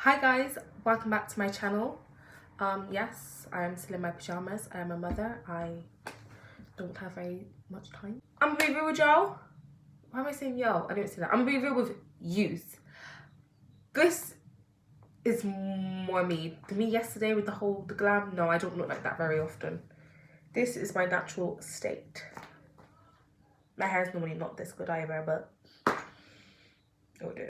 Hi guys, welcome back to my channel. Yes, I am still in my pajamas. I am a mother. I don't have very much time. I'm gonna be real with y'all. Why am I saying yo? I don't say that. I'm gonna be real with youth. This is more me. Me yesterday with the glam. No, I don't look like that very often. This is my natural state. My hair is normally not this good either, but it'll do.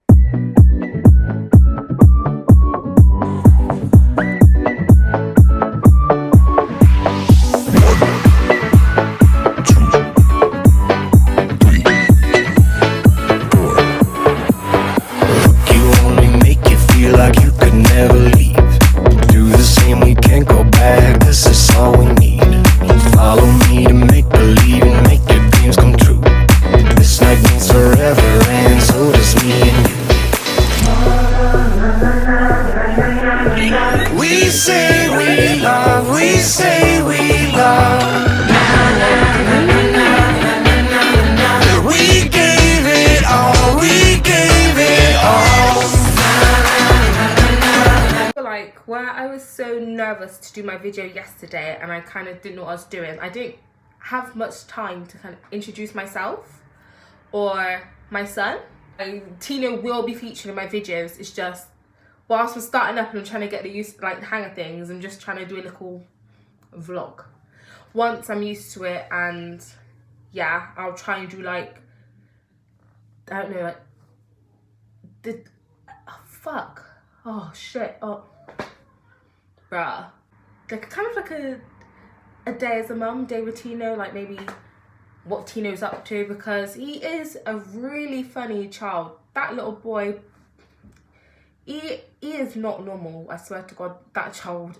Where I was so nervous to do my video yesterday and I kind of didn't know what I was doing, I didn't have much time to kind of introduce myself or my son. Tino will be featured in my videos. It's just whilst I'm starting up and I'm trying to get the hang of things, I'm just trying to do a little vlog. Once I'm used to it, and yeah, I'll try and do I don't know, bruh, kind of like a day as a mum, day with Tino, like maybe what Tino's up to, because he is a really funny child. That little boy, he is not normal. I swear to God, that child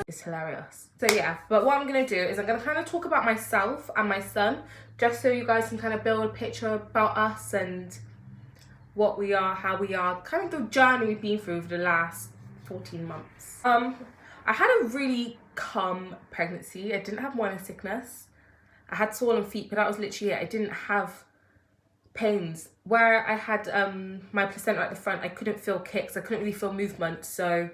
is hilarious. So yeah, but what I'm gonna do is I'm gonna kind of talk about myself and my son, just so you guys can kind of build a picture about us and what we are, how we are, kind of the journey we've been through for the last 14 months. I had a really calm pregnancy. I didn't have morning sickness. I had swollen feet, but that was literally it. I didn't have pains. Where I had my placenta at the front, I couldn't feel kicks. I couldn't really feel movement. So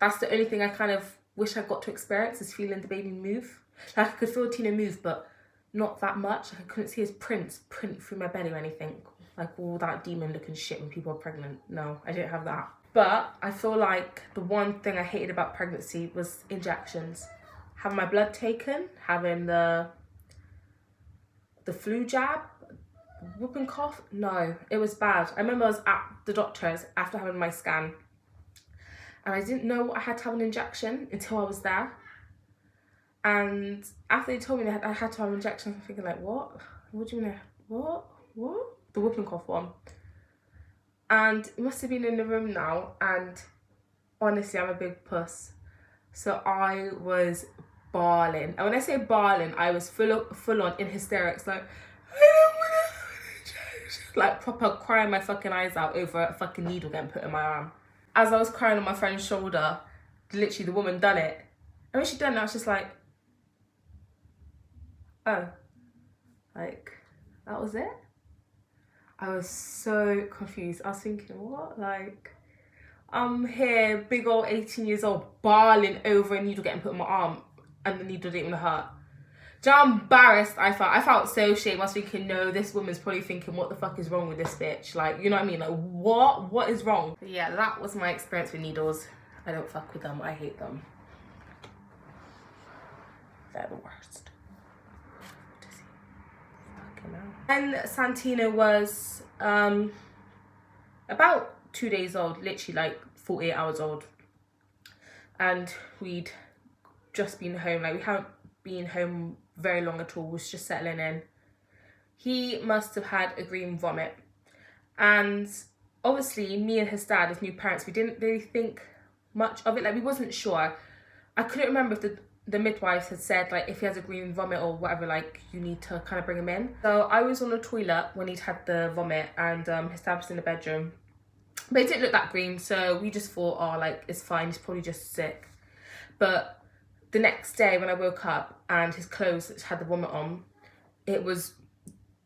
that's the only thing I kind of wish I got to experience, is feeling the baby move. Like I could feel Tina move, but not that much. Like I couldn't see his print through my belly or anything. Like all that demon looking shit when people are pregnant. No, I didn't have that. But I feel like the one thing I hated about pregnancy was injections. Having my blood taken, having the flu jab, whooping cough. No, it was bad. I remember I was at the doctor's after having my scan, and I didn't know I had to have an injection until I was there. And after they told me I had to have an injection, I'm thinking like, what? What do you mean? What? The whooping cough one. And it must have been in the room now, and honestly, I'm a big puss. So I was bawling. And when I say bawling, I was full on in hysterics, like, I don't want to, like proper crying my fucking eyes out over a fucking needle getting put in my arm. As I was crying on my friend's shoulder, literally the woman done it. And when she done it, I was just like, oh, like, that was it? I was so confused. I was thinking, what? Like, I'm here, big old 18 years old, bawling over a needle getting put in my arm, and the needle didn't even hurt. Do you know how embarrassed I felt? I felt so ashamed. I was thinking, no, this woman's probably thinking, what the fuck is wrong with this bitch? Like, you know what I mean? Like, what is wrong? But yeah, that was my experience with needles. I don't fuck with them. I hate them. They're the worst. And Santino was about 2 days old, literally like 48 hours old, and we'd just been home. Like, we haven't been home very long at all. We was just settling in. He must have had a green vomit, and obviously me and his dad, as new parents, we didn't really think much of it. Like, we wasn't sure. I couldn't remember if the midwife had said, like, if he has a green vomit or whatever, like, you need to kind of bring him in. So I was on the toilet when he'd had the vomit, and his dad was in the bedroom. But it didn't look that green, so we just thought, oh, like, it's fine, he's probably just sick. But the next day when I woke up and his clothes had the vomit on, it was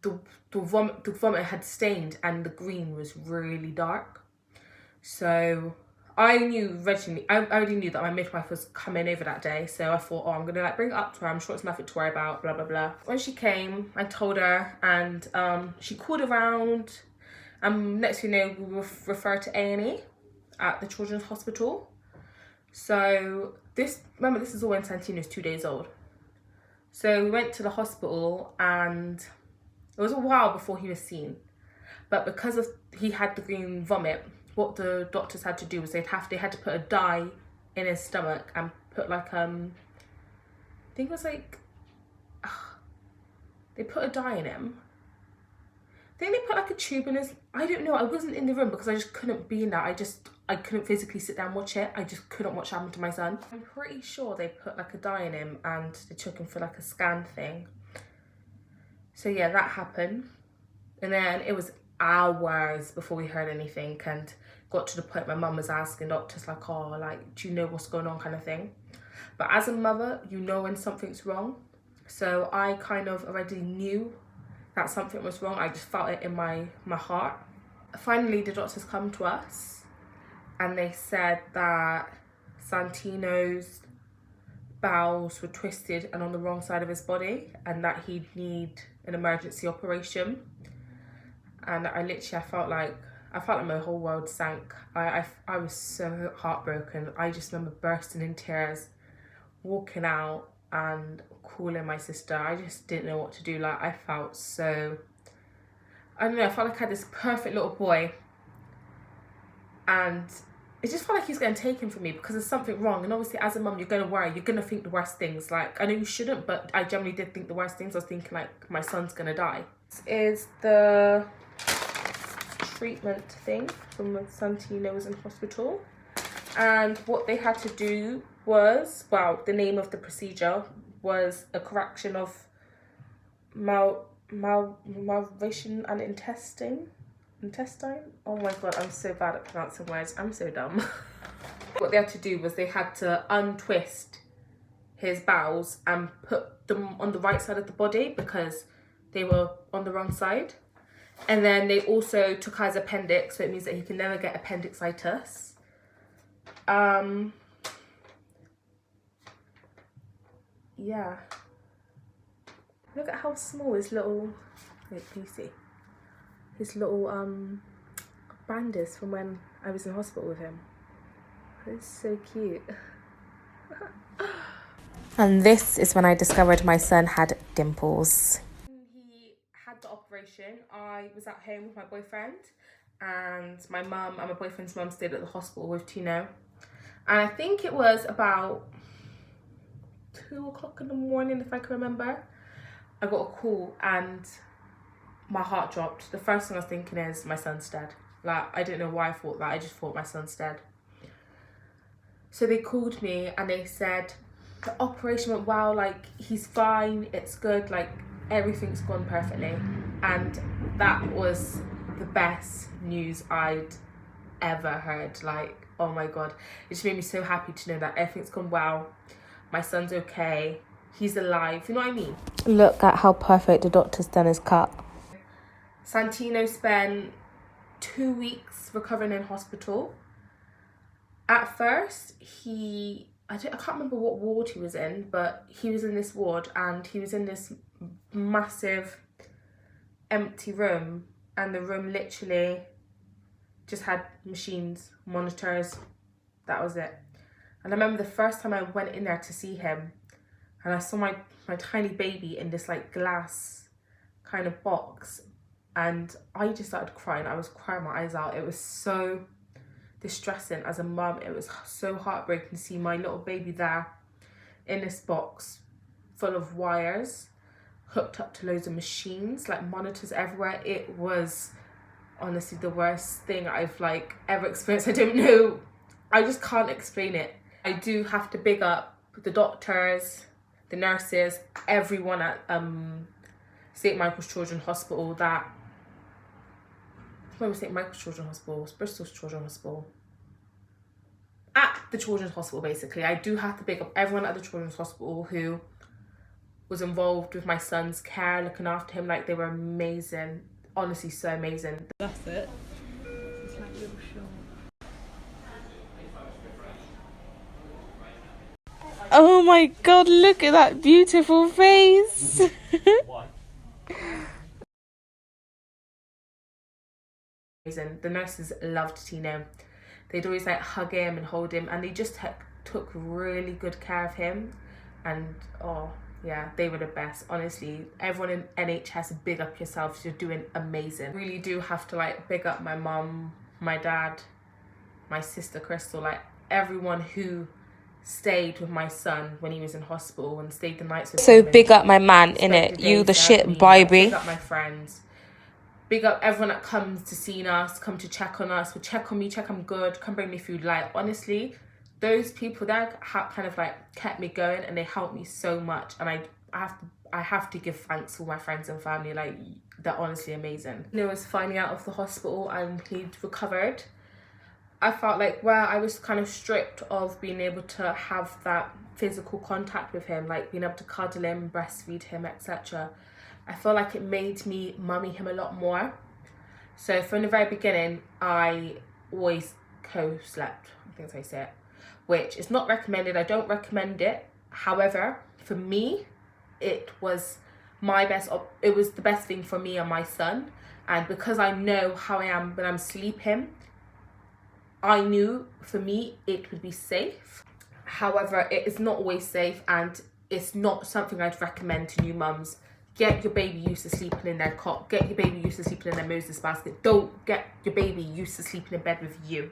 the vomit had stained and the green was really dark. So I already knew that my midwife was coming over that day. So I thought, oh, I'm gonna like bring it up to her. I'm sure it's nothing to worry about, blah, blah, blah. When she came, I told her, and she called around. Next thing you know, we were referred to A&E at the Children's Hospital. So remember, this is all when Santino's 2 days old. So we went to the hospital, and it was a while before he was seen. But because he had the green vomit, what the doctors had to do was they had to put a dye in his stomach and put like I think it was like they put a dye in him. I think they put like a tube in his, I don't know, I wasn't in the room because I just couldn't be in there. I couldn't physically sit down and watch it. I just couldn't watch what happened to my son. I'm pretty sure they put like a dye in him and they took him for like a scan thing. So yeah, that happened. And then it was hours before we heard anything, and got to the point my mum was asking doctors like, oh, like, do you know what's going on, kind of thing. But as a mother, you know when something's wrong. So I kind of already knew that something was wrong. I just felt it in my heart. Finally, the doctors come to us and they said that Santino's bowels were twisted and on the wrong side of his body, and that he'd need an emergency operation. And I felt like my whole world sank. I was so heartbroken. I just remember bursting in tears, walking out and calling my sister. I just didn't know what to do. Like, I felt so, I don't know, I felt like I had this perfect little boy, and it just felt like he was going to take him from me because there's something wrong. And obviously as a mum, you're going to worry, you're going to think the worst things. Like, I know you shouldn't, but I generally did think the worst things. I was thinking like, my son's going to die. This is the treatment thing from when Santino was in hospital, and what they had to do was, well, the name of the procedure was a correction of malformation and intestine. Oh my god, I'm so bad at pronouncing words. I'm so dumb. What they had to do was they had to untwist his bowels and put them on the right side of the body because they were on the wrong side. And then they also took out his appendix, so it means that he can never get appendicitis. Yeah. Look at how small his little, wait, can you see? His little band is from when I was in hospital with him. It's so cute. And this is when I discovered my son had dimples. He had the operation. I was at home with my boyfriend, and my mum and my boyfriend's mum stayed at the hospital with Tino. And I think it was about 2 o'clock in the morning, if I can remember. I got a call and my heart dropped. The first thing I was thinking is my son's dead. Like, I don't know why I thought that. I just thought my son's dead. So they called me and they said the operation went well, like, he's fine, it's good, like, everything's gone perfectly. And that was the best news I'd ever heard. Like, oh my god, it just made me so happy to know that everything's gone well, my son's okay, he's alive, you know what I mean? Look at how perfect the doctor's done his cut. Santino spent 2 weeks recovering in hospital. At first, I can't remember what ward he was in, but he was in this ward and he was in this massive empty room, and the room literally just had machines, monitors, that was it. And I remember the first time I went in there to see him, and I saw my tiny baby in this like glass kind of box, and I just started crying. I was crying my eyes out. It was so distressing as a mum. It was so heartbreaking to see my little baby there in this box full of wires hooked up to loads of machines, like monitors everywhere. It was honestly the worst thing I've like ever experienced. I don't know, I just can't explain it. I do have to big up the doctors, the nurses, everyone at St Michael's Children's Hospital. That, when was St Michael's Children's Hospital? It was Bristol's Children's Hospital. At the Children's Hospital, basically. I do have to big up everyone at the Children's Hospital who was involved with my son's care, looking after him. Like, they were amazing. Honestly, so amazing. That's it. It's like a little shot. Oh my god, look at that beautiful face. The nurses loved Tino. They'd always like hug him and hold him, and they just took really good care of him. And oh yeah, they were the best. Honestly, everyone in NHS, big up yourselves. You're doing amazing. Really do have to like big up my mum, my dad, my sister Crystal, like everyone who stayed with my son when he was in hospital and stayed the nights with him. So big up my man, innit? You the shit, Bybie. Big up my friends. Big up everyone that comes to see us, come to check on us, will check on me, check I'm good, come bring me food. Like, honestly, those people that kind of like kept me going, and they helped me so much. And I have to give thanks to my friends and family. Like, they're honestly amazing. You know, was finally out of the hospital and he'd recovered. I felt like where I was kind of stripped of being able to have that physical contact with him, like being able to cuddle him, breastfeed him, etc. I feel like it made me mummy him a lot more. So from the very beginning, I always co-slept, I think that's how you say it, which is not recommended. I don't recommend it. However, for me, it was it was the best thing for me and my son. And because I know how I am when I'm sleeping, I knew for me it would be safe. However, it is not always safe, and it's not something I'd recommend to new mums. Get your baby used to sleeping in their cot. Get your baby used to sleeping in their Moses basket. Don't get your baby used to sleeping in bed with you,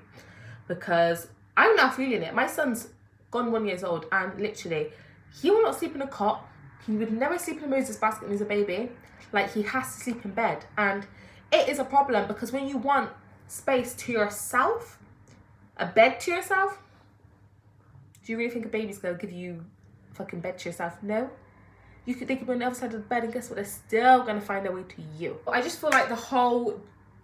because I'm not feeling it. My son's gone 1 year old, and literally, he will not sleep in a cot. He would never sleep in a Moses basket when he's a baby. Like, he has to sleep in bed, and it is a problem because when you want space to yourself, a bed to yourself, do you really think a baby's gonna give you a fucking bed to yourself? No. They could be on the other side of the bed, and guess what? They're still gonna find their way to you. I just feel like the whole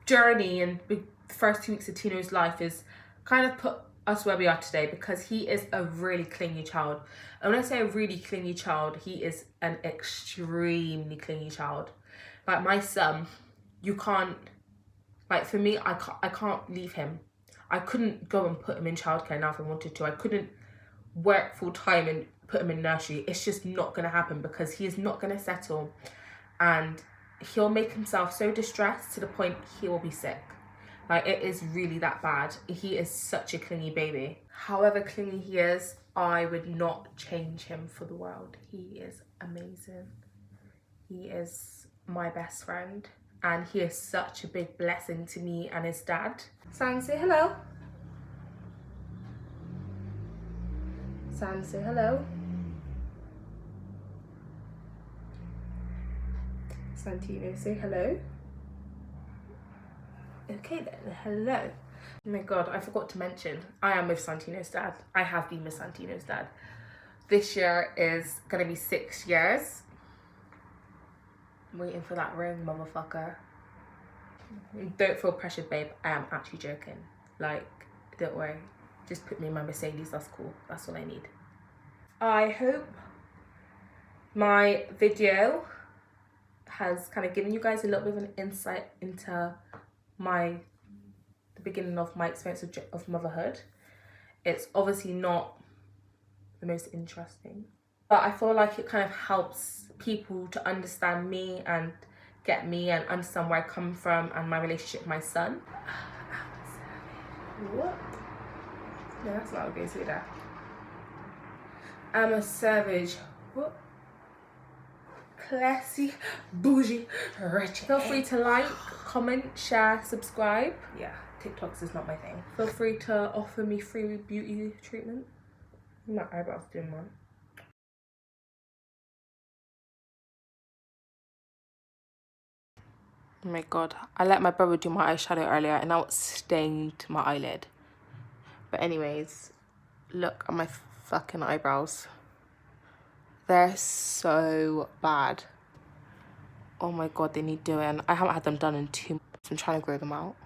journey and the first 2 weeks of Tino's life is kind of put us where we are today, because he is a really clingy child. And when I say a really clingy child, he is an extremely clingy child. Like, my son, you can't, like, for me, I can't leave him. I couldn't go and put him in childcare now if I wanted to. I couldn't work full time and put him in nursery. It's just not going to happen, because he is not going to settle, and he'll make himself so distressed to the point he will be sick. Like, it is really that bad. He is such a clingy baby. However clingy he is, I would not change him for the world. He is amazing. He is my best friend, and he is such a big blessing to me and his dad. San, say hello. San, say hello. Santino, say hello. Okay then, hello. Oh my god, I forgot to mention, I am with Santino's dad. I have been with Santino's dad. This year is gonna be 6 years. I'm waiting for that ring, motherfucker. Don't feel pressured, babe. I am actually joking. Like, don't worry. Just put me in my Mercedes, that's cool. That's all I need. I hope my video has kind of given you guys a little bit of an insight into the beginning of my experience of motherhood. It's obviously not the most interesting, but I feel like it kind of helps people to understand me and get me and understand where I come from and my relationship with my son. What? No, that's not okay, say that. I'm a savage. What? Classy, bougie, rich. Feel free to like, comment, share, subscribe. Yeah, TikToks is not my thing. Feel free to offer me free beauty treatment. My eyebrows doing one. Oh my god, I let my brother do my eyeshadow earlier and now it's stained my eyelid. But anyways, look at my fucking eyebrows. They're so bad. Oh my god, they need doing. I haven't had them done in 2 months. I'm trying to grow them out.